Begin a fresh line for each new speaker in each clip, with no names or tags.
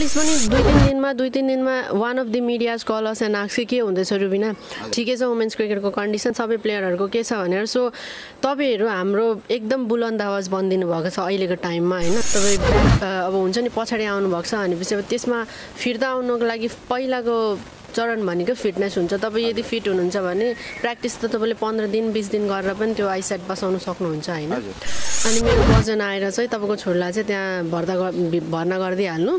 At least पनि 2-3 दिनमा one of the medias call us and ask के हुँदैछ रुबिना ठिकै छ वुमेन्स क्रिकेटको कन्डिसन सबै प्लेयरहरूको के छ भनेर सो तपाईँहरू हाम्रो एकदम बुलन्द आवाज बनिदिनु भएको छ अहिलेको टाइममा होइन तपाईँ अब हुन्छ नि पछाडि आउनुभएको छ भनेपछि अब त्यसमा फिर्ता आउनुको लागि पहिलाको चरण भनेको फिटनेस हुन्छ तपाईँ यदि फिट हुनुहुन्छ भने प्र्याक्टिस त तपाईँले 15 दिन 20 दिन गरेर पनि त्यो आइसेट बसाउन सक्नुहुन्छ होइन अनि मेरो कजन आएर चाहिँ तपाईँको छोरीलाई चाहिँ त्यहाँ भर्ना गरिदिइहाल्नु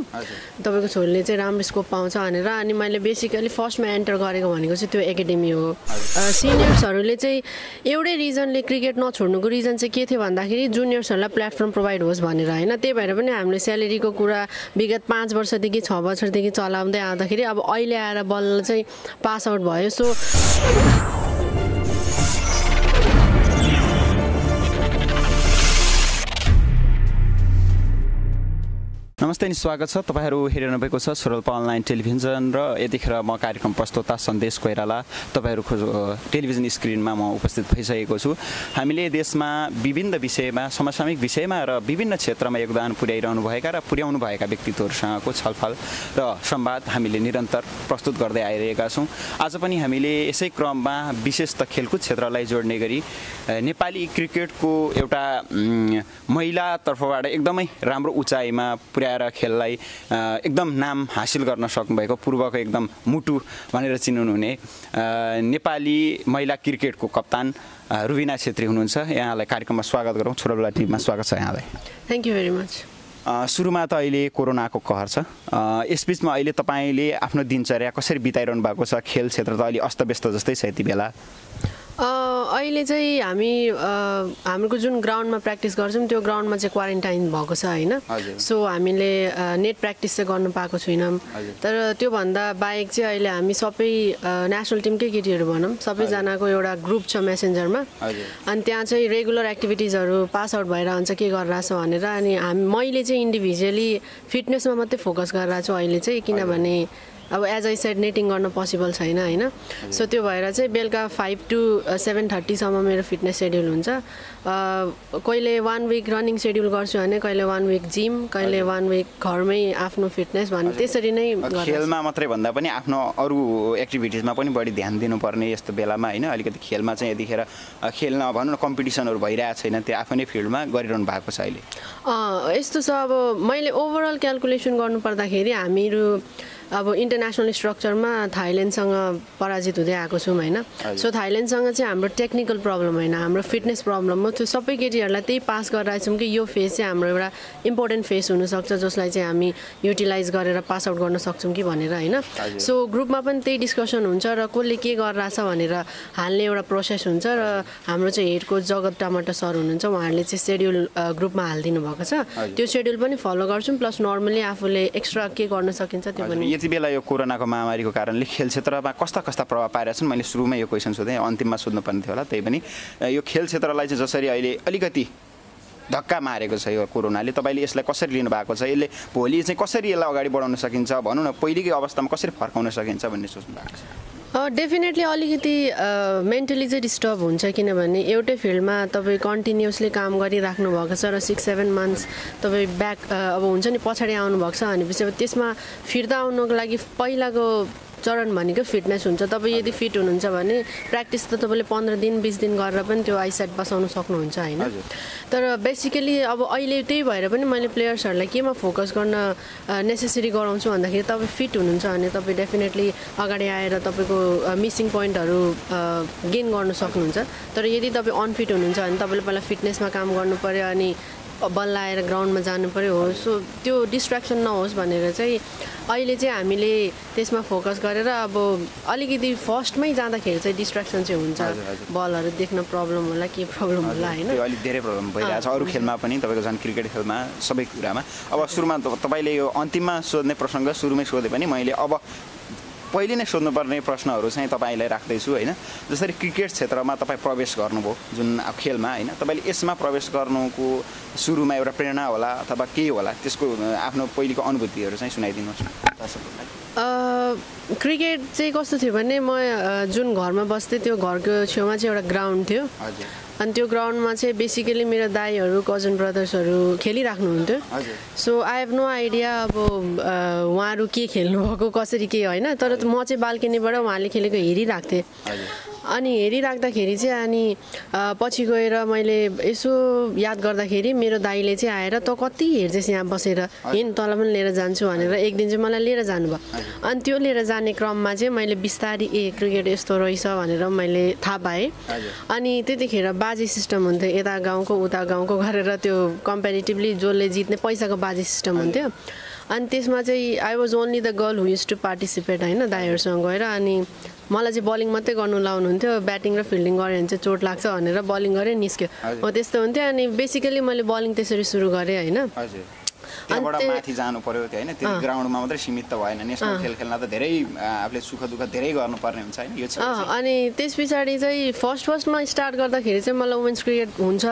तपाईँको छोरीले चाहिँ राम्रो स्कोप पाउँछ भनेर अनि मैले बेसिकली फर्स्टमा एन्टर गरेको भनेको चाहिँ त्यो एकाडेमी हो सिनियर्सहरूले चाहिँ एउटै रिजनले क्रिकेट नछोड्नुको रिजन चाहिँ के थियो भन्दाखेरि जुनियर्सहरूलाई प्लेटफर्म प्रोभाइड होस् भनेर होइन त्यही भएर पनि हामीले स्यालेरीको कुरा विगत 5 वर्षदेखि 6 वर्षदेखि चलाउँदै आउँदाखेरि अब अहिले आएर चाहिँ पास आउट भयो सो
नमस्ते अनि स्वागत छ तपाईहरु हेरिरहनु भएको छ स्वरल्प अनलाइन टेलिभिजन र यतिखेर म कार्यक्रम प्रस्तोता सन्देश कोइराला तपाईहरुको टेलिभिजन स्क्रिनमा म उपस्थित भइसकेको छु हामीले देशमा विभिन्न विषयमा समसामयिक विषयमा र विभिन्न क्षेत्रमा योगदान पुर्याइरहनु भएका र पुर्याउनु भएका व्यक्तित्वहरुसँगको छलफल र संवाद हामीले निरन्तर प्रस्तुत गर्दै आइरहेका छौं आज पनि हामीले यसै क्रममा विशेष त खेलकुद क्षेत्रलाई जोड्ने गरी नेपाली क्रिकेटको एउटा महिला तर्फबाट एकदमै राम्रो उचाइमा पुर्याएर खेललाई एकदम नाम हासिल गर्न सक्नु भएको पूर्वको एकदम मुटु भनेर चिन्नुहुने नेपाली महिला क्रिकेटको कप्तान रुबिना छेत्री हुनुहुन्छ यहाँलाई कार्यक्रममा स्वागत गरौँ छोराबेला टिममा स्वागत छ यहाँलाई
थ्यांक यू भेरी मच
सुरुमा त अहिले कोरोनाको कहर छ यसबीचमा अहिले तपाईले आफ्नो दिनचर्या कसरी बिताइरहनु भएको छ खेल क्षेत्र त अलि अस्तव्यस्त जस्तै छ यति बेला
अहिले चाहिँ हाम्रो जुन ग्राउन्डमा प्र्याक्टिस गर्छौं त्यो ग्राउन्डमा चाहिँ क्वारेन्टाइन भएको छ हैन सो हामीले नेट प्र्याक्टिस चाहिँ गर्न पाएको छैनौं तर त्यो भन्दा बाहेक चाहिँ अहिले हामी सबै नेशनल टिमकै केटीहरु भनौं सबै जनाको एउटा ग्रुप छ मेसेन्जरमा अनि त्यहाँ चाहिँ रेगुलर एक्टिभिटिजहरु पास आउट भइरहन्छ के गरिरहेछ भनेर अनि मैले चाहिँ इन्डिभिजुअली फिटनेसमा मात्रै फोकस गरिरहेछु अहिले चाहिँ किनभने अब एज आई सेड नेटिङ गर्न पोसिबल छैन हैन सो त्यो भएर चाहिँ बेलुका 5 to 7:30 सम्म मेरो फिटनेस शेड्युल हुन्छ कहिले 1 वीक रनिङ शेड्युल गर्छु भने कहिले 1 वीक जिम कहिले 1 वीक घरमै आफ्नो फिटनेस भन्ने त्यसरी नै
खेलमा मात्रै भन्दा पनि आफ्नो अरु एक्टिभिटिजमा पनि बढी ध्यान दिनुपर्ने यस्तो बेलामा हैन अलिकति खेलमा चाहिँ यतिखेर खेल्न भनौं न कम्पिटिसनहरु भइरहेको छैन त्यो आफ्नै फिल्डमा गरिरहनु भएको छ अहिले
यस्तो छ अब मैले ओभरअल क्याल्कुलेसन गर्नु पर्दाखेरि हामीहरु अब इन्टरनेशनल स्ट्रक्चरमा थाइल्यान्डसँग पराजित हुँदै आएको छौं हैन सो थाइल्यान्डसँग चाहिँ हाम्रो टेक्निकल प्रब्लम हैन हाम्रो फिटनेस प्रब्लम हो त्यो सबै केटीहरुलाई त्यही पास गरिरहेछौं कि यो फेज चाहिँ हाम्रो एउटा इम्पोर्टेन्ट फेज हुन सक्छ जसलाई चाहिँ हामी युटिलाइज गरेर पास आउट गर्न सक्छौं कि भनेर हैन सो ग्रुपमा पनि त्यही डिस्कसन हुन्छ र कसले के गरिरहेछ भनेर हाल्ने एउटा प्रोसेस हुन्छ र हाम्रो चाहिँ हेड कोच जगत टमाटर सर हुनुहुन्छ उहाँहरुले चाहिँ शेड्युल ग्रुपमा हाल्दिनु भएको छ त्यो शेड्युल पनि फलो गर्छौं प्लस नर्मली आफूले एक्स्ट्रा के गर्न सकिन्छ त्यो पनि
यति बेला यो कोरोनाको महामारीको कारणले खेल क्षेत्रमा कस्ता प्रभाव पाइरहेछन् मैले सुरुमै यो क्वेशन सोधेँ अन्तिममा सोध्नु पर्ने थियो होला त्यही पनि यो खेल क्षेत्रलाई चाहिँ जसरी अहिले अलिकति धक्का मारेको छ यो कोरोनाले तपाईले यसलाई कसरी लिनु भएको छ यसले भोलि चाहिँ कसरी यसलाई अगाडि बढाउन सकिन्छ भनौं न पहिलेकै अवस्थामा कसरी फर्काउन सकिन्छ भन्ने सोच्नु भएको छ
डेफिनेटली अलिकति मेन्टली चाहिँ डिस्टर्ब हुन्छ किनभने एउटै फिल्डमा तपाई कन्टिन्युअसली काम गरिराख्नु भएको छ र 6-7 मन्थ्स तपाई ब्याक अब हुन्छ नि पछाडी आउनु भएको छ भनेपछि अब त्यसमा फिर्ता आउनुको लागि पहिलाको चरण भनेको फिटनेस हुन्छ तपाई यदि फिट हुनुहुन्छ भने प्र्याक्टिस त तपाईले 15 दिन 20 दिन गरेर पनि त्यो आइसेट बसाउन सक्नुहुन्छ हैन तर बेसिकली अब अहिले त्यही भएर पनि मैले प्लेयर्सहरुलाई केमा फोकस गर्न नेसेसरी गराउँछु भन्दाखेरि तपाई फिट हुनुहुन्छ भने तपाई डेफिनेटली अगाडि आएर तपाईको मिसिङ पोइन्टहरु गेन गर्न सक्नुहुन्छ तर यदि तपाई अनफिट हुनुहुन्छ भने तपाईले पहिला फिटनेसमा काम गर्नु पर्यो अनि बल आएर ग्राउन्डमा जानु पर्यो हो सो त्यो डिस्ट्र्याक्सन नहोस् भनेर चाहिँ अहिले चाहिँ हामीले त्यसमा फोकस गरेर अब अलिकति फर्स्टमै जाँदाखेरि चाहिँ डिस्ट्र्याक्सन चाहिँ हुन्छ बलहरु देख्न प्रब्लम होला के प्रब्लम होला हैन
त्यो अलि धेरै प्रब्लम भइरहेछ अरु खेलमा पनि तपाईको जन क्रिकेट खेलमा सबै कुरामा अब सुरुमा तपाईले यो अन्तिममा सोध्ने प्रसंग सुरुमै सोधे पनि मैले अब पहिले नै सोध्नुपर्ने प्रश्नहरु चाहिँ तपाईलाई राख्दै छु हैन जसरी क्रिकेट क्षेत्रमा तपाई प्रवेश गर्नुभयो जुन खेलमा हैन तपाईले यसमा प्रवेश गर्नुको सुरुमा एउटा प्रेरणा होला अथवा के होला त्यसको आफ्नो पहिलेको अनुभूतिहरु चाहिँ सुनाइदिनुस् न दर्शकहरुलाई
क्रिकेट चाहिँ कस्तो थियो भने म जुन घरमा बस्थे त्यो घरको छेउमा चाहिँ एउटा ग्राउन्ड थियो अनि त्यो ग्राउन्डमा चाहिँ बेसिकली मेरो दाईहरू कजन ब्रदर्सहरू खेलिराख्नुहुन्थ्यो so I have no idea अब उहाँहरू के खेल्नुभएको कसरी के होइन तर म चाहिँ बाल्कनीबाट उहाँले खेलेको हेरिरहेको थिएँ अनि हेरिराख्दाखेरि चाहिँ अनि पछि गएर मैले यसो याद गर्दाखेरि मेरो दाइले चाहिँ आएर त कति हेर्छस् यहाँ बसेर हिँड तँलाई पनि लिएर जान्छु भनेर एक दिन चाहिँ मलाई लिएर जानुभयो अनि त्यो लिएर जाने क्रममा चाहिँ मैले बिस्तारी क्रिकेट यस्तो रहेछ भनेर मैले थाहा पाएँ अनि त्यतिखेर बाजी सिस्टम हुन्थ्यो यता गाउँको उता गाउँको गरेर त्यो कम्पेरिटिभली जसले जित्ने पैसाको बाजी सिस्टम हुन्थ्यो अनि त्यसमा चाहिँ I was only the girl who used to participate होइन दाइहरूसँग गएर अनि मलाई चाहिँ बलिङ मात्रै गर्नु लाउनुहुन्थ्यो ब्याटिङ र फिल्डिङ गऱ्यो भने चाहिँ चोट लाग्छ भनेर बलिङ गरेँ निस्क्यो हो त्यस्तो हुन्थ्यो अनि बेसिकली मैले बलिङ त्यसरी सुरु गरेँ होइन
त्यहाँबाट माथि जानु पर्यो त्यो होइन त्यो ग्राउन्डमा मात्रै सीमित त भएन नेसनल खेल खेल्न त धेरै आफूले सुख दुःख धेरै गर्नुपर्ने हुन्छ होइन यो
अनि त्यस पछाडि चाहिँ फर्स्टमा स्टार्ट गर्दाखेरि चाहिँ मलाई वुमेन्स क्रिकेट हुन्छ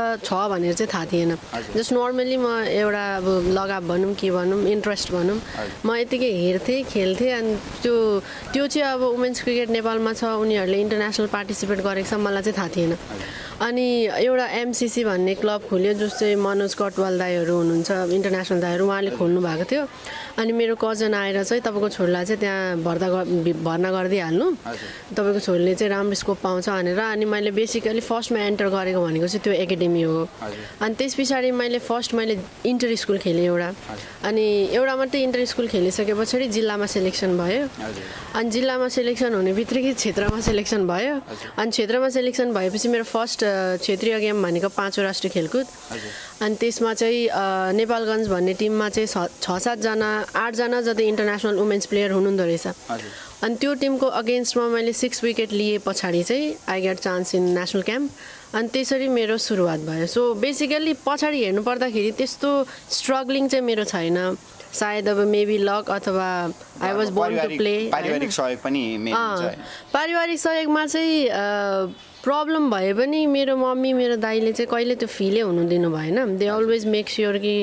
भनेर चाहिँ थाहा थिएन जस्ट नर्मली म एउटा अब लगाव भनौँ के भनौँ इन्ट्रेस्ट भनौँ म यतिकै हेर्थेँ खेल्थेँ अनि त्यो चाहिँ अब वुमेन्स क्रिकेट नेपालमा छ उनीहरूले इन्टरनेसनल पार्टिसिपेट गरेको छ मलाई चाहिँ थाहा थिएन अनि एउटा एमसिसी भन्ने क्लब खोल्यो जो चाहिँ मनोज कटवाल दाईहरू हुनुहुन्छ इन्टरनेसनल दाईहरू उहाँले खोल्नु भएको थियो अनि मेरो कजन आएर चाहिँ तपाईँको छोरीलाई चाहिँ त्यहाँ भर्ना गरिदिइहाल्नु तपाईँको छोरीले चाहिँ राम्रो स्कोप पाउँछ भनेर अनि मैले बेसिकली फर्स्टमा एन्टर गरेको भनेको चाहिँ त्यो एकाडेमी हो अनि त्यस पछाडि मैले इन्टर स्कुल खेलेँ एउटा अनि एउटा मात्रै इन्टर स्कुल खेलिसके पछाडि जिल्लामा सेलेक्सन भयो अनि जिल्लामा सेलेक्सन हुने बित्तिकै क्षेत्रमा सेलेक्सन भयो अनि क्षेत्रमा सेलेक्सन भएपछि मेरो फर्स्ट क्षेत्रीय गेम भनेको 5 राष्ट्रिय खेलकुद अनि त्यसमा चाहिँ नेपालगञ्ज भन्ने टिममा चाहिँ 6-7 जना 8 जना जति इन्टरनेसनल वुमेन्स प्लेयर हुनुहुँदो रहेछ अनि त्यो टिमको अगेन्स्टमा मैले 6 विकेट लिए पछाडि चाहिँ I get chance in national camp अनि त्यसरी मेरो सुरुवात भयो सो बेसिकली पछाडि हेर्नु पर्दाखेरि त्यस्तो स्ट्रगलिङ चाहिँ मेरो छैन सायद अब मेबी लक अथवा I was born to play
पारिवारिक सहयोग पनि
पारिवारिक सहयोगमा चाहिँ प्रब्लम भए पनि मेरो मम्मी मेरो दाइले चाहिँ कहिले त्यो फिलै हुनु दिनु भएन दे अलवेज मेक स्योर कि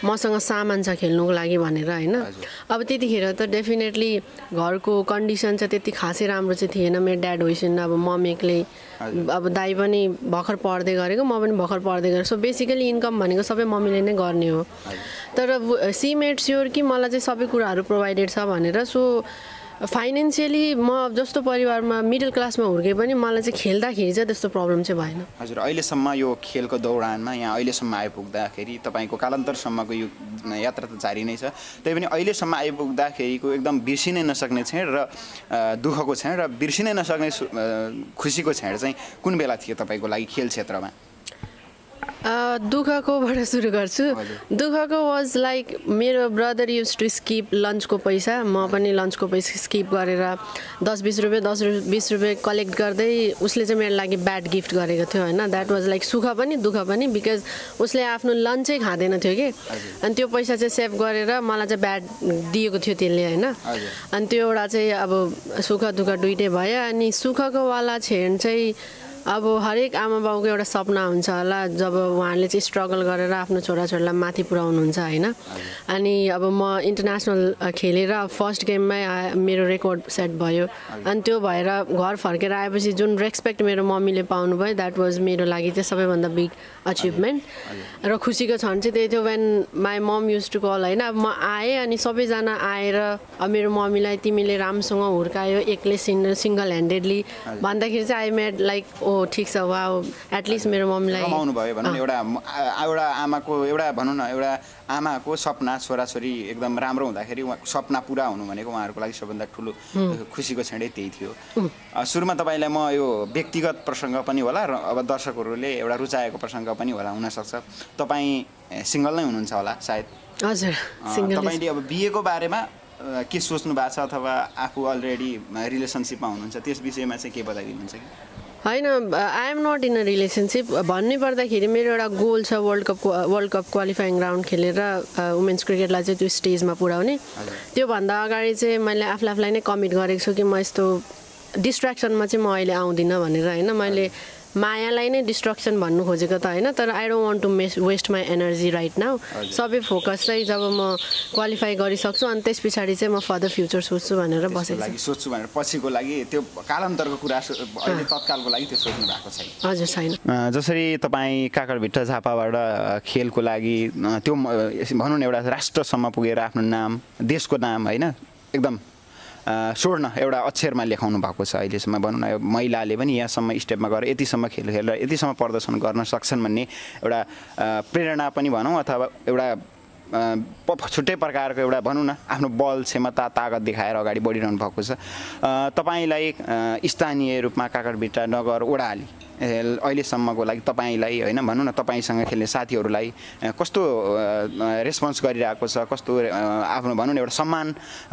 मसँग सामान छ खेल्नुको लागि भनेर होइन अब त्यतिखेर त डेफिनेटली घरको कन्डिसन चाहिँ त्यति खासै राम्रो चाहिँ थिएन मेरो ड्याड होइसिन अब मम एक्लै अब दाइ पनि भर्खर पढ्दै गरेको म पनि भर्खर पढ्दै गरेको सो बेसिकली इन्कम भनेको सबै मम्मीले नै गर्ने हो तर सी मेड स्योर कि मलाई चाहिँ सबै कुराहरू प्रोभाइडेड छ भनेर सो फाइनेन्सियली म जस्तो परिवारमा मिडल क्लासमा हुर्के पनि मलाई चाहिँ खेल्दाखेरि चाहिँ त्यस्तो प्रब्लम चाहिँ भएन
हजुर अहिलेसम्म यो खेलको दौडानमा यहाँ अहिलेसम्म आइपुग्दाखेरि तपाईँको कालान्तरसम्मको यो यात्रा त जारी नै छ त्यही पनि अहिलेसम्म आइपुग्दाखेरिको एकदम बिर्सिनै नसक्ने क्षण र दुःखको क्षण र बिर्सिनै नसक्ने खुसीको क्षण चाहिँ कुन बेला थियो तपाईँको लागि खेल क्षेत्रमा
दुःखकोबाट सुरु गर्छु दुःखको वाज लाइक मेरो ब्रदर युज टु स्किप लन्चको पैसा म पनि लन्चको पैसा स्किप गरेर 10-20 रुपियाँ 10-20 रुपियाँ कलेक्ट गर्दै उसले चाहिँ मेरो लागि ब्याट गिफ्ट गरेको थियो होइन द्याट वाज लाइक सुख पनि दुःख पनि बिकज उसले आफ्नो लन्चै खाँदैन थियो कि अनि त्यो पैसा चाहिँ सेभ गरेर मलाई चाहिँ ब्याट दिएको थियो त्यसले होइन अनि त्यो एउटा चाहिँ अब सुख दुःख दुइटै भयो अनि सुखको वाला क्षण चाहिँ अब हरेक आमा बाउको एउटा सपना हुन्छ होला जब उहाँहरूले चाहिँ स्ट्रगल गरेर आफ्नो छोराछोरीलाई माथि पुर्याउनुहुन्छ होइन अनि अब म इन्टरनेसनल खेलेर फर्स्ट गेममै मेरो रेकर्ड सेट भयो अनि त्यो भएर घर फर्केर आएपछि जुन रेस्पेक्ट मेरो मम्मीले पाउनुभयो द्याट वाज मेरो लागि चाहिँ सबैभन्दा बिग अचिभमेन्ट र खुसीको क्षण चाहिँ त्यही थियो when my mom used to call होइन अब म आएँ अनि सबैजना आएर अब मेरो मम्मीलाई तिमीले राम्रोसँग हुर्कायो एक्लै सिङ्गल ह्यान्डेडली भन्दाखेरि चाहिँ आई मेड लाइक ओ ठिक छ वा एटलिस्ट मेरो मम्मीलाई
कमाउनु भयो भनौँ एउटा आमाको एउटा भनौँ न एउटा आमाको सपना छोराछोरी एकदम राम्रो हुँदाखेरि सपना पुरा हुनु भनेको उहाँहरूको लागि सबभन्दा ठुलो खुसीको क्षणै त्यही थियो सुरुमा तपाईँलाई म यो व्यक्तिगत प्रसङ्ग पनि होला र अब दर्शकहरूले एउटा रुचाएको प्रसङ्ग पनि होला हुनसक्छ तपाईँ सिङ्गल नै हुनुहुन्छ होला सायद
हजुर सिङ्गल
तपाईँले अब बिहेको बारेमा के सोच्नु भएको छ अथवा आफू अलरेडी रिलेसनसिपमा हुनुहुन्छ त्यस विषयमा चाहिँ के बताइदिनुहुन्छ कि
होइन I am not in a relationship भन्नै पर्दाखेरि मेरो एउटा गोल छ वर्ल्ड कप क्वालिफाइङ राउन्ड खेलेर वुमेन्स क्रिकेटलाई चाहिँ त्यो स्टेजमा पुर्याउने त्योभन्दा अगाडि चाहिँ मैले आफूलाई नै कमिट गरेको छु कि म यस्तो डिस्ट्र्याक्सनमा चाहिँ म अहिले आउँदिनँ भनेर होइन मैले मायालाई नै डिस्ट्रक्सन भन्नु खोजेको त होइन, तर I don't want to waste my energy right now. सबै फोकस चाहिँ जब म क्वालिफाई गरिसक्छु अनि त्यस पछाडि चाहिँ म फर्दर फ्युचर सोच्छु भनेर बसेको छु।
सोच्छु भनेर पछिको लागि त्यो कालान्तरको कुरा अहिले तत्कालको लागि त्यो सोच्नु भएको छैन?
हजुर छैन।
जसरी तपाईँ काकरभिट्टा झापाबाट खेलको लागि त्यो भनौँ न एउटा राष्ट्रसम्म पुगेर आफ्नो नाम, देशको नाम होइन एकदम स्वर्ण एउटा अक्षरमा लेखाउनु भएको छ अहिलेसम्म, भनौँ न महिलाले पनि यहाँसम्म स्टेपमा गएर यतिसम्म खेल खेलेर यतिसम्म प्रदर्शन गर्न सक्छन् भन्ने एउटा प्रेरणा पनि भनौँ अथवा एउटा छुट्टै प्रकारको एउटा भनौँ न आफ्नो बल क्षमता तागत देखाएर अगाडि बढिरहनु भएको छ। तपाईँलाई स्थानीय रूपमा काकरभिट्टा नगर ओडाली अहिलेसम्मको लागि तपाईँलाई होइन भनौँ न तपाईँसँग खेल्ने साथीहरूलाई कस्तो रेस्पोन्स गरिरहेको छ, कस्तो आफ्नो भनौँ न एउटा सम्मान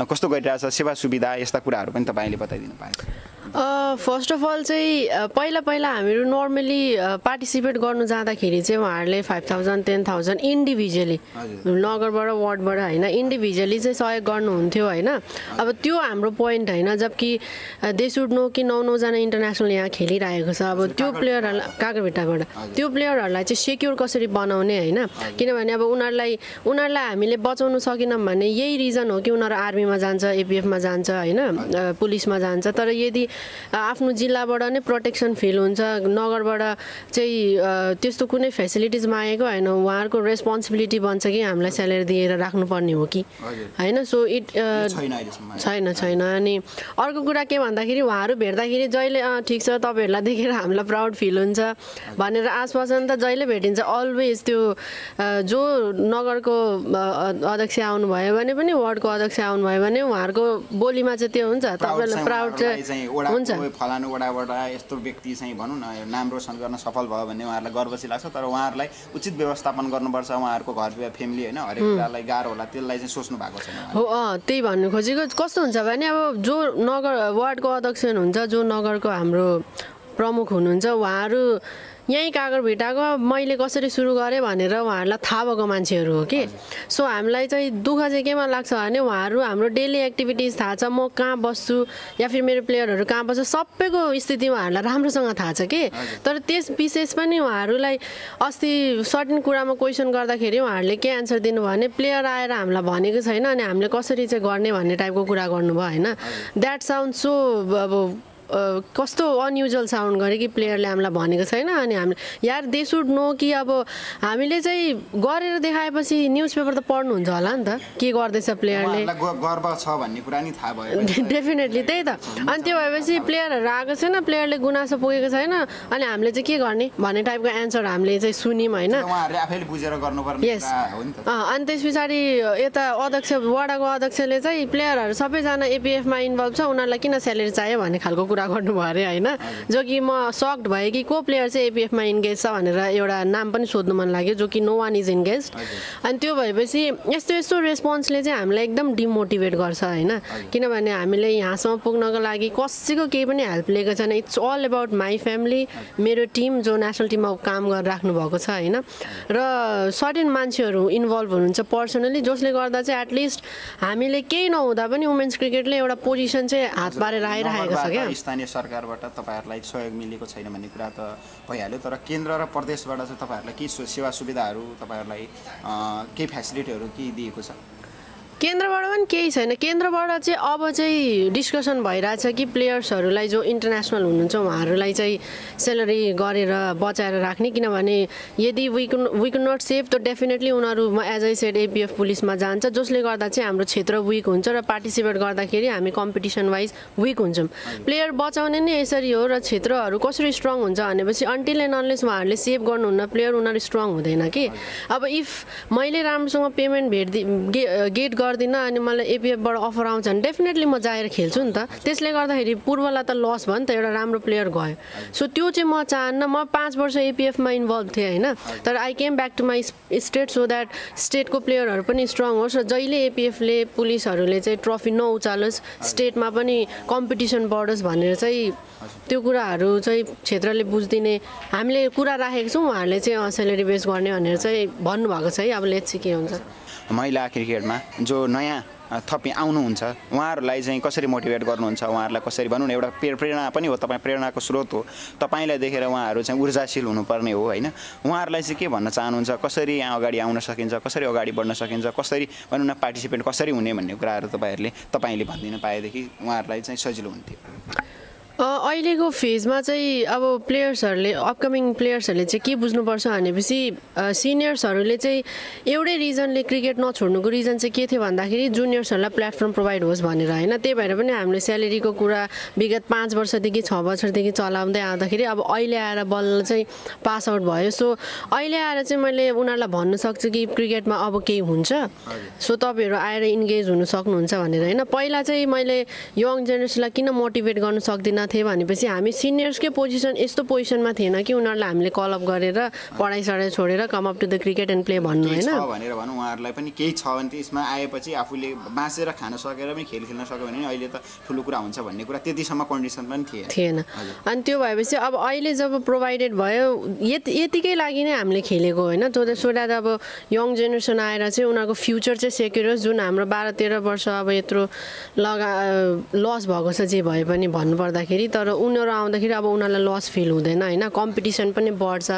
कस्तो गरिरहेको छ, सेवा सुविधा यस्ता कुराहरू पनि तपाईँले बताइदिनु पाएछ?
फर्स्ट अफ अल चाहिँ पहिला हामीहरू नर्मली पार्टिसिपेट गर्नु जाँदाखेरि चाहिँ उहाँहरूले 5,000 10,000 इन्डिभिजुअली नगरबाट वार्डबाट होइन इन्डिभिजुअली चाहिँ सहयोग गर्नुहुन्थ्यो होइन। अब त्यो हाम्रो पोइन्ट होइन, जबकि दे सुड नो कि 9जना इन्टरनेसनल यहाँ खेलिरहेको छ। अब त्यो प्लेयरहरूलाई काकरभिट्टाबाट त्यो प्लेयरहरूलाई चाहिँ सेक्योर कसरी बनाउने होइन, किनभने अब उनीहरूलाई हामीले बचाउनु सकेनौँ भने यही रिजन हो कि उनीहरू आर्मीमा जान्छ, एपिएफमा जान्छ होइन, पुलिसमा जान्छ। तर यदि आफ्नो जिल्लाबाट नै प्रोटेक्सन फिल हुन्छ, नगरबाट चाहिँ त्यस्तो कुनै फेसिलिटिज मागेको होइन, उहाँहरूको रेस्पोन्सिबिलिटी बन्छ कि हामीलाई स्यालेरी दिएर राख्नुपर्ने हो कि होइन। सो छैन। अनि अर्को कुरा के भन्दाखेरि उहाँहरू भेट्दाखेरि जहिले ठिक छ तपाईँहरूलाई देखेर हामीलाई प्राउड फिल हुन्छ भनेर आश्वासन त जहिले भेटिन्छ अलवेज। त्यो जो नगरको अध्यक्ष आउनुभयो भने पनि वार्डको अध्यक्ष आउनुभयो भने उहाँहरूको बोलीमा चाहिँ त्यो हुन्छ, तपाईँहरूलाई प्राउड चाहिँ हुन्छ।
फलानु वडाबाट यस्तो व्यक्ति चाहिँ भनौँ न नाम रोशन गर्न सफल भयो भने उहाँहरूलाई गर्व चाहिँ लाग्छ, तर उहाँहरूलाई उचित व्यवस्थापन गर्नुपर्छ, उहाँहरूको घर फ्यामिली होइन हरेक कुरालाई गाह्रो होला, त्यसलाई चाहिँ सोच्नु भएको छैन
हो। त्यही भन्नु खोजेको कस्तो हुन्छ भने अब जो नगर वार्डको अध्यक्ष हुनुहुन्छ, जो नगरको हाम्रो प्रमुख हुनुहुन्छ, उहाँहरू यहीँ काकरभिट्टाको मैले कसरी सुरु गरेँ भनेर उहाँहरूलाई थाहा भएको मान्छेहरू हो कि। सो हामीलाई चाहिँ दुःख चाहिँ केमा लाग्छ भने उहाँहरू हाम्रो डेली एक्टिभिटिज थाहा छ, म कहाँ बस्छु या फिर मेरो प्लेयरहरू कहाँ बस्छ सबैको स्थिति उहाँहरूलाई राम्रोसँग थाहा छ कि। तर त्यस विशेष पनि उहाँहरूलाई अस्ति सर्टेन कुरामा क्वेसन गर्दाखेरि उहाँहरूले के एन्सर दिनुभयो भने प्लेयर आएर हामीलाई भनेको छैन अनि हामीले कसरी चाहिँ गर्ने भन्ने टाइपको कुरा गर्नुभयो होइन। द्याट साउन्ड सो अब कस्तो अनयुजुअल साउन्ड गरे कि प्लेयरले हामीलाई भनेको छैन अनि हामी यार दे सुड नो कि अब हामीले चाहिँ गरेर देखाएपछि न्युज पेपर त पढ्नुहुन्छ होला नि त के गर्दैछ प्लेयरले,
गर्व छ भन्ने कुरा नि थाहा भयो
डेफिनेटली। त्यही त अनि त्यो भएपछि प्लेयरहरू आएको छैन, प्लेयरले गुनासो पुगेको छैन अनि हामीले चाहिँ के गर्ने भन्ने टाइपको एन्सर हामीले चाहिँ सुन्यौँ होइन। यस अनि त्यस पछाडि यता अध्यक्ष वडाको अध्यक्षले चाहिँ प्लेयरहरू सबैजना एपिएफमा इन्भल्भ छ उनीहरूलाई किन स्यालेरी चाहियो भन्ने खालको कुरा गर्नुभयो अरे होइन। जो कि म सक्ड भएँ कि को प्लेयर चाहिँ एपिएफमा इन्गेज छ भनेर एउटा नाम पनि सोध्नु मन लाग्यो, जो कि नो वान इज इन्गेज। अनि त्यो भएपछि यस्तो रेस्पोन्सले चाहिँ हामीलाई एकदम डिमोटिभेट गर्छ होइन, किनभने हामीले यहाँसम्म पुग्नको लागि कसैको केही पनि हेल्प लिएको छैन। It's all about my family, मेरो टिम जो नेसनल टिममा काम गरेर राख्नु भएको छ होइन, र सर्टेन मान्छेहरू इन्भल्भ हुनुहुन्छ पर्सनली, जसले गर्दा चाहिँ एटलिस्ट हामीले केही नहुँदा पनि वुमेन्स क्रिकेटले एउटा पोजिसन चाहिँ हात पारेर आइरहेको छ क्या।
स्थानीय सरकारबाट तपाईँहरूलाई सहयोग मिलेको छैन भन्ने कुरा त भइहाल्यो, तर केन्द्र र प्रदेशबाट चाहिँ तपाईँहरूलाई के सेवा सुविधाहरू तपाईँहरूलाई केही फेसिलिटीहरू के दिएको छ?
केन्द्रबाट पनि केही छैन। केन्द्रबाट चाहिँ अब चाहिँ डिस्कसन भइरहेछ कि प्लेयर्सहरूलाई जो इन्टरनेसनल हुनुहुन्छ उहाँहरूलाई चाहिँ स्यालेरी गरेर बचाएर राख्ने, किनभने यदि वी कुड नट सेभ त डेफिनेटली उनीहरू एज आई सेड एपिएफ पुलिसमा जान्छ, जसले गर्दा चाहिँ हाम्रो क्षेत्र विक हुन्छ र पार्टिसिपेट गर्दाखेरि हामी कम्पिटिसन वाइज विक हुन्छौँ। प्लेयर बचाउने नै यसरी हो र क्षेत्रहरू कसरी स्ट्रङ हुन्छ भनेपछि अन्टिल एन्ड अनलेस उहाँहरूले सेभ गर्नुहुन्न प्लेयर उनीहरू स्ट्रङ हुँदैन कि। अब इफ मैले राम्रोसँग पेमेन्ट गेट गर्दिनँ अनि मलाई एपिएफबाट अफर आउँछ भने डेफिनेटली म जाएर खेल्छु नि त। त्यसले गर्दाखेरि पूर्वलाई त लस भयो नि त, एउटा राम्रो प्लेयर गयो। सो त्यो चाहिँ म चाहन्न। म 5 वर्ष एपिएफमा इन्भल्भ थिएँ होइन, तर I came back to my state so that स्टेटको प्लेयरहरू पनि स्ट्रङ होस् र जहिले एपिएफले पुलिसहरूले चाहिँ ट्रफी नउचालोस्, स्टेटमा पनि कम्पिटिसन बढोस् भनेर चाहिँ त्यो कुराहरू चाहिँ क्षेत्रले बुझिदिने हामीले कुरा राखेको छौँ। उहाँहरूले चाहिँ स्यालेरी बेस गर्ने भनेर चाहिँ भन्नुभएको छ है, अब लेट्स सी के हुन्छ।
महिला क्रिकेटमा जो नयाँ थपी आउनुहुन्छ उहाँहरूलाई चाहिँ कसरी मोटिभेट गर्नुहुन्छ उहाँहरूलाई कसरी भनौँ न एउटा प्रेरणा पनि हो तपाईँ प्रेरणाको स्रोत हो तपाईँलाई देखेर उहाँहरू चाहिँ ऊर्जाशील हुनुपर्ने हो होइन उहाँहरूलाई चाहिँ के भन्न चाहनुहुन्छ कसरी यहाँ अगाडि आउन सकिन्छ कसरी अगाडि बढ्न सकिन्छ कसरी भनौँ न पार्टिसिपेट कसरी हुने भन्ने कुराहरू तपाईँले भनिदिन पाएदेखि उहाँहरूलाई चाहिँ सजिलो हुन्थ्यो
अहिलेको फेजमा चाहिँ अब प्लेयर्सहरूले अपकमिङ प्लेयर्सहरूले चाहिँ के बुझ्नुपर्छ भनेपछि सिनियर्सहरूले चाहिँ एउटै रिजनले क्रिकेट नछोड्नुको रिजन चाहिँ के थियो भन्दाखेरि जुनियर्सहरूलाई प्लेटफर्म प्रोभाइड होस् भनेर होइन त्यही भएर पनि हामीले स्यालेरीको कुरा विगत 5 वर्षदेखि 6 वर्षदेखि चलाउँदै आउँदाखेरि अब अहिले आएर बल्ल चाहिँ पास आउट भयो सो अहिले आएर चाहिँ मैले उनीहरूलाई भन्न सक्छु कि क्रिकेटमा अब केही हुन्छ सो तपाईँहरू आएर इन्गेज हुनु सक्नुहुन्छ भनेर होइन पहिला चाहिँ मैले यङ जेनेरेसनलाई किन मोटिभेट गर्न सक्दिनँ थिएँ भनेपछि हामी सिनियर्सकै पोजिसन यस्तो पोजिसनमा थिएन कि उनीहरूलाई हामीले कलअप गरेर पढाइ सढाइ छोडेर come up to the cricket and play भन्नु होइन
भनेर भनौँ उहाँहरूलाई पनि केही छ भने त्यसमा आएपछि आफूले बाँचेर खान सकेर पनि खेल खेल्न सक्यो भने अहिले त ठुलो कुरा हुन्छ भन्ने कुरा त्यतिसम्म कन्डिसन पनि
थिएन अनि त्यो भएपछि अब अहिले जब प्रोभाइडेड भयो यतिकै लागि नै हामीले खेलेको होइन सो द्याट अब यङ जेनेरेसन आएर चाहिँ उनीहरूको फ्युचर चाहिँ सेक्युर होस् जुन हाम्रो 12-13 वर्ष अब यत्रो लस भएको छ जे भए पनि भन्नुपर्दाखेरि तर उनीहरू आउँदाखेरि अब उनीहरूलाई लस फिल हुँदैन होइन कम्पिटिसन पनि बढ्छ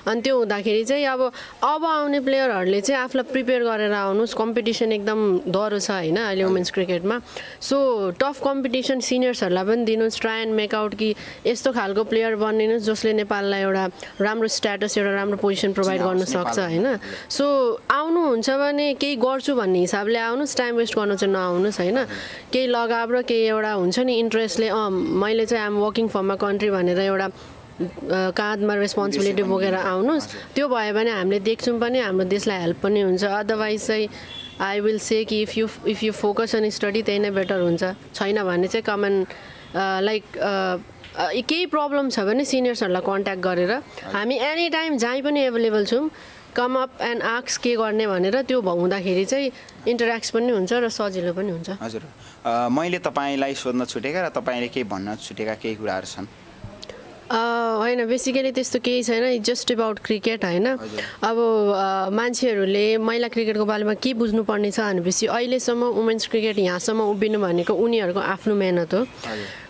अनि त्यो हुँदाखेरि चाहिँ अब आउने प्लेयरहरूले चाहिँ आफूलाई प्रिपेयर गरेर आउनुहोस् कम्पिटिसन एकदम डह्रो छ होइन अहिले वुमेन्स क्रिकेटमा सो टफ कम्पिटिसन सिनियर्सहरूलाई पनि दिनुहोस् ट्राई एन्ड मेकआउट कि यस्तो खालको प्लेयर बनिनुहोस् जसले नेपाललाई एउटा राम्रो स्ट्याटस एउटा राम्रो पोजिसन प्रोभाइड गर्न सक्छ होइन सो आउनुहुन्छ भने केही गर्छु भन्ने हिसाबले आउनुहोस् टाइम वेस्ट गर्न चाहिँ नआउनुहोस् होइन केही लगाव र केही एउटा हुन्छ नि इन्ट्रेस्टले मैले चाहिँ I'm working for my country भनेर एउटा काँधमा रेस्पोन्सिबिलिटी बोकेर आउनुहोस् त्यो भयो भने हामीले देख्छौँ पनि हाम्रो देशलाई हेल्प पनि हुन्छ अदरवाइज चाहिँ आई विल से कि if you focus on study त्यही नै बेटर हुन्छ छैन भने चाहिँ कमन लाइक केही प्रब्लम छ भने सिनियर्सहरूलाई कन्ट्याक्ट गरेर हामी एनी टाइम जहीँ पनि एभाइलेबल छौँ कम अप एन्ड आक्स के गर्ने भनेर त्यो हुँदाखेरि चाहिँ इन्टरेक्स पनि हुन्छ र सजिलो पनि हुन्छ
हजुर मैले तपाईँलाई सोध्न छुटेका र तपाईँले केही भन्न छुटेका केही कुराहरू छन्
होइन बेसिकली त्यस्तो केही छैन जस्ट अबाउट क्रिकेट होइन अब मान्छेहरूले महिला क्रिकेटको बारेमा के बुझ्नुपर्ने छ भनेपछि अहिलेसम्म वुमेन्स क्रिकेट यहाँसम्म उभिनु भनेको उनीहरूको आफ्नो मेहनत हो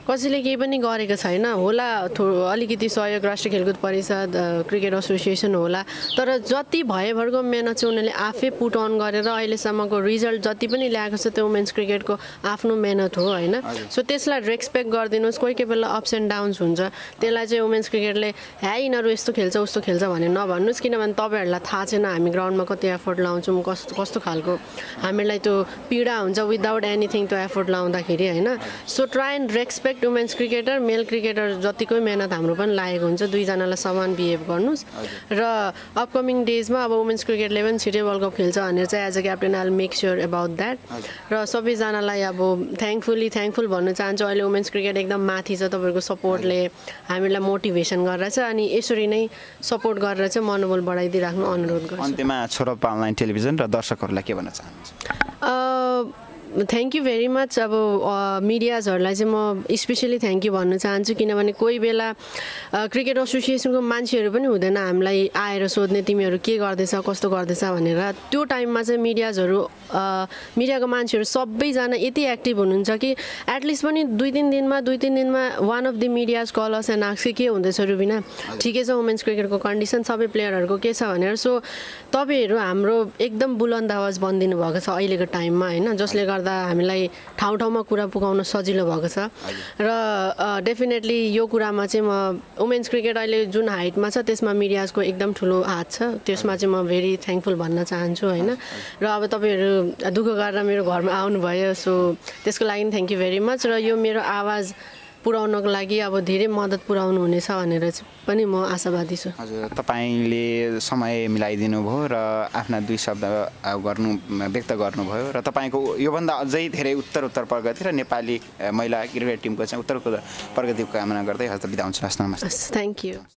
कसैले केही पनि गरेको छैन होला अलिकति सहयोग राष्ट्रिय खेलकुद परिषद क्रिकेट एसोसिएसन होला तर जति भएभरको मेहनत चाहिँ उनीहरूले आफै पुट अन गरेर अहिलेसम्मको रिजल्ट जति पनि ल्याएको छ त्यो वुमेन्स क्रिकेटको आफ्नो मेहनत हो होइन सो त्यसलाई रेस्पेक्ट गरिदिनुहोस् कोही कोही बेला अप्स एन्ड डाउन्स हुन्छ त्यसलाई चाहिँ वुमेन्स क्रिकेटले यिनीहरू यस्तो खेल्छ उस्तो खेल्छ भनेर नभन्नुहोस् किनभने तपाईँहरूलाई थाहा छैन हामी ग्राउन्डमा कति एफोर्ट लाउँछौँ कस्तो खालको हामीलाई त्यो पीडा हुन्छ विदाउट एनिथिङ त्यो एफोर्ट लाउँदाखेरि होइन so try and respect women's cricketer male cricketer जतिकै मेहनत हाम्रो पनि लागेको हुन्छ दुईजनालाई समान बिहेभ गर्नुहोस् र अपकमिङ डेजमा अब वुमेन्स क्रिकेटले पनि छिटै वर्ल्ड कप खेल्छ भनेर चाहिँ as a captain I make sure about that र सबैजनालाई अब थ्याङ्कफुल भन्न चाहन्छु अहिले वुमेन्स क्रिकेट एकदम माथि छ तपाईँहरूको सपोर्टले हामीलाई मोटिभेसन गरेर चाहिँ अनि यसरी नै सपोर्ट गरेर चाहिँ मनोबल बढाइदिइराख्नु अनुरोध गर्छु
अन्त्यमा छोरोपा अनलाइन टेलिभिजन र दर्शकहरूलाई के भन्न चाहनुहुन्छ
थ्याङ्क यू भेरी मच अब मिडियाजहरूलाई चाहिँ म स्पेसली थ्याङ्क यू भन्न चाहन्छु किनभने कोही बेला क्रिकेट एसोसिएसनको मान्छेहरू पनि हुँदैन हामीलाई आएर सोध्ने तिमीहरू के गर्दैछ कस्तो गर्दैछ भनेर त्यो टाइममा चाहिँ मिडियाको मान्छेहरू सबैजना यति एक्टिभ हुनुहुन्छ कि एटलिस्ट पनि दुई तिन दिनमा one of the medias call us and ask के हुँदैछ रुबिना ठिकै छ वुमेन्स क्रिकेटको कन्डिसन सबै प्लेयरहरूको के छ भनेर सो तपाईँहरू हाम्रो एकदम बुलन्द आवाज बनिदिनु भएको छ अहिलेको टाइममा होइन जसले गर्दा हामीलाई ठाउँ कुरा पुगाउन सजिलो भएको छ र डेफिनेटली यो कुरामा चाहिँ म वुमेन्स क्रिकेट अहिले जुन हाइटमा छ त्यसमा मिडियाजको एकदम ठुलो हात छ त्यसमा चाहिँ म भेरी थ्याङ्कफुल भन्न चाहन्छु होइन र अब तपाईँहरू दुःख गरेर मेरो घरमा आउनुभयो सो त्यसको लागि थ्याङ्क यू भेरी मच र यो मेरो आवाज पुर्याउनको लागि अब धेरै मद्दत पुर्याउनु हुनेछ भनेर पनि म आशावादी छु
हजुर तपाईँले समय मिलाइदिनु भयो र आफ्ना दुई शब्द व्यक्त गर्नुभयो र तपाईँको योभन्दा अझै धेरै उत्तर प्रगति र नेपाली महिला क्रिकेट टिमको चाहिँ उत्तर प्रगतिको कामना गर्दै हजुर बिदा हुन्छु नमस्ते
थ्याङ्क यू